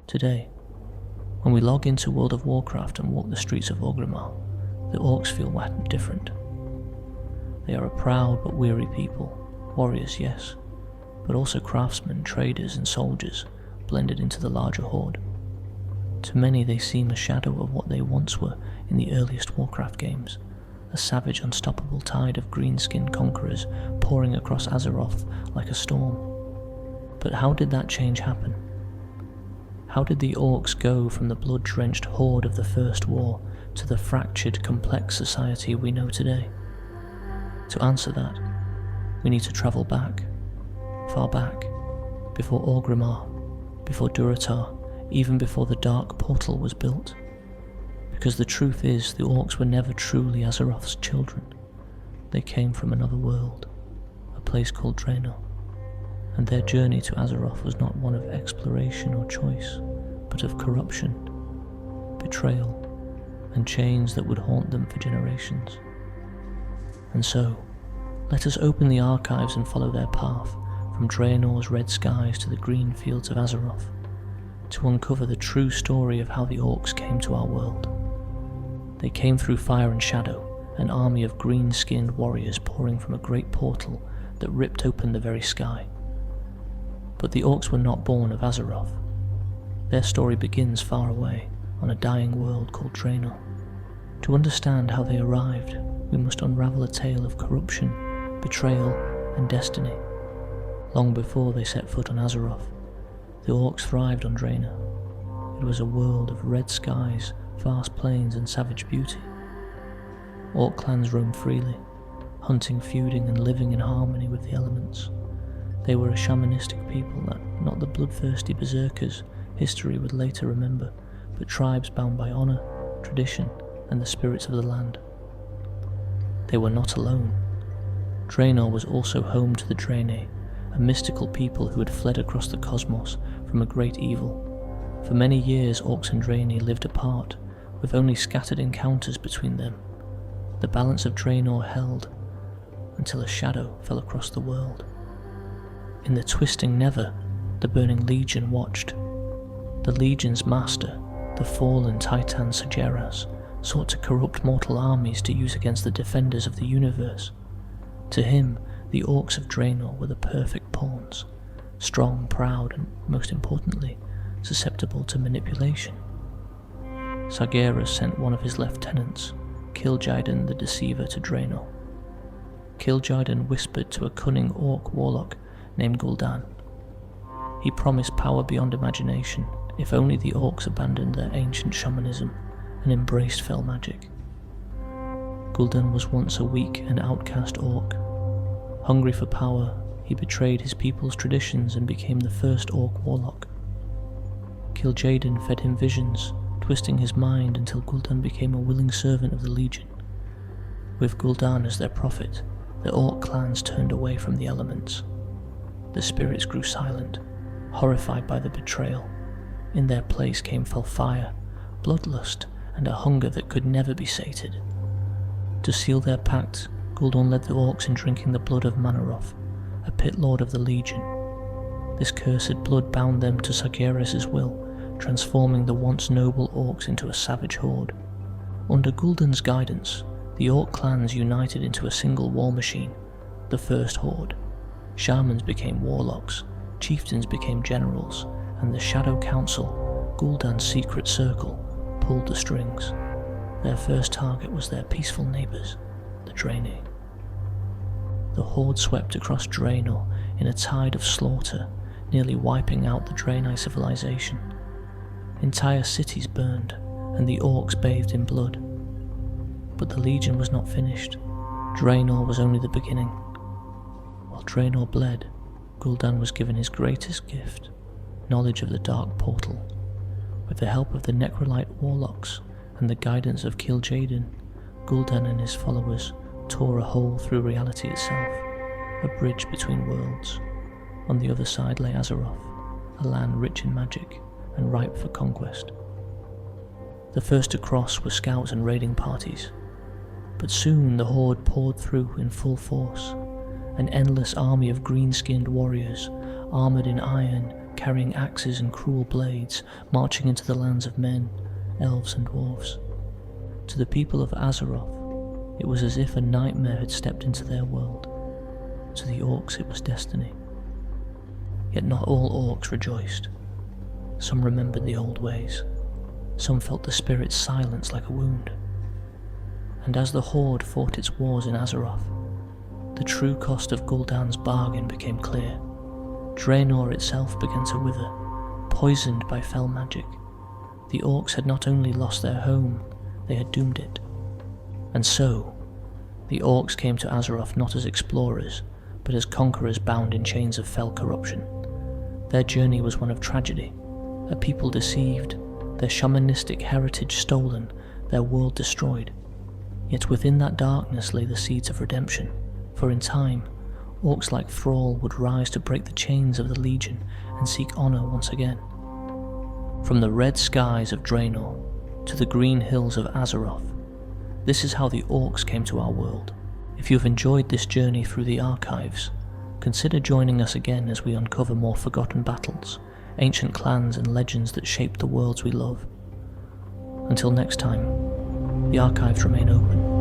Today, when we log into World of Warcraft and walk the streets of Orgrimmar, the Orcs feel different. They are a proud but weary people, warriors yes, but also craftsmen, traders and soldiers blended into the larger Horde. To many they seem a shadow of what they once were in the earliest Warcraft games, a savage unstoppable tide of green-skinned conquerors pouring across Azeroth like a storm. But how did that change happen? How did the Orcs go from the blood-drenched horde of the First War to the fractured, complex society we know today? To answer that, we need to travel back, far back, before Orgrimmar, before Durotar, even before the Dark Portal was built. Because the truth is, the Orcs were never truly Azeroth's children. They came from another world, a place called Draenor. And their journey to Azeroth was not one of exploration or choice, but of corruption, betrayal, and chains that would haunt them for generations. And so, let us open the archives and follow their path from Draenor's red skies to the green fields of Azeroth, to uncover the true story of how the Orcs came to our world. They came through fire and shadow, an army of green-skinned warriors pouring from a great portal that ripped open the very sky. But the Orcs were not born of Azeroth. Their story begins far away, on a dying world called Draenor. To understand how they arrived, we must unravel a tale of corruption, betrayal, and destiny. Long before they set foot on Azeroth, the Orcs thrived on Draenor. It was a world of red skies, vast plains, and savage beauty. Orc clans roamed freely, hunting, feuding, and living in harmony with the elements. They were a shamanistic people that, not the bloodthirsty berserkers history would later remember, but tribes bound by honour, tradition, and the spirits of the land. They were not alone. Draenor was also home to the Draenei, a mystical people who had fled across the cosmos from a great evil. For many years Orcs and Draenei lived apart, with only scattered encounters between them. The balance of Draenor held, until a shadow fell across the world. In the twisting Nether, the Burning Legion watched. The Legion's master, the fallen Titan Sageras, sought to corrupt mortal armies to use against the defenders of the universe. To him, the Orcs of Draenor were the perfect pawns, strong, proud, and, most importantly, susceptible to manipulation. Sageras sent one of his lieutenants, Gul'dan the Deceiver, to Draenor. Gul'dan whispered to a cunning Orc warlock named Gul'dan. He promised power beyond imagination if only the Orcs abandoned their ancient shamanism and embraced fell magic. Gul'dan was once a weak and outcast Orc. Hungry for power, he betrayed his people's traditions and became the first Orc warlock. Gul'dan fed him visions, twisting his mind until Gul'dan became a willing servant of the Legion. With Gul'dan as their prophet, the Orc clans turned away from the elements. The spirits grew silent, horrified by the betrayal. In their place came fell fire, bloodlust, and a hunger that could never be sated. To seal their pact, Gul'dan led the Orcs in drinking the blood of Manaroth, a pit lord of the Legion. This cursed blood bound them to Sageras' will, transforming the once noble Orcs into a savage horde. Under Gul'dan's guidance, the Orc clans united into a single war machine, the First Horde. Shamans became warlocks, chieftains became generals, and the Shadow Council, Gul'dan's secret circle, pulled the strings. Their first target was their peaceful neighbours, the Draenei. The Horde swept across Draenor in a tide of slaughter, nearly wiping out the Draenei civilization. Entire cities burned, and the Orcs bathed in blood. But the Legion was not finished. Draenor was only the beginning. While Draenor bled, Gul'dan was given his greatest gift, knowledge of the Dark Portal. With the help of the Necrolite warlocks and the guidance of Gul'dan, Gul'dan and his followers tore a hole through reality itself, a bridge between worlds. On the other side lay Azeroth, a land rich in magic and ripe for conquest. The first to cross were scouts and raiding parties, but soon the Horde poured through in full force, an endless army of green-skinned warriors, armoured in iron, carrying axes and cruel blades, marching into the lands of men, elves and dwarves. To the people of Azeroth, it was as if a nightmare had stepped into their world. To the Orcs it was destiny. Yet not all Orcs rejoiced. Some remembered the old ways. Some felt the spirit's silence like a wound. And as the Horde fought its wars in Azeroth, the true cost of Gul'dan's bargain became clear. Draenor itself began to wither, poisoned by fell magic. The Orcs had not only lost their home, they had doomed it. And so, the Orcs came to Azeroth not as explorers, but as conquerors bound in chains of fell corruption. Their journey was one of tragedy, a people deceived, their shamanistic heritage stolen, their world destroyed. Yet within that darkness lay the seeds of redemption, for in time, Orcs like Thrall would rise to break the chains of the Legion and seek honour once again. From the red skies of Draenor to the green hills of Azeroth, this is how the Orcs came to our world. If you have enjoyed this journey through the archives, consider joining us again as we uncover more forgotten battles, ancient clans and legends that shaped the worlds we love. Until next time, the archives remain open.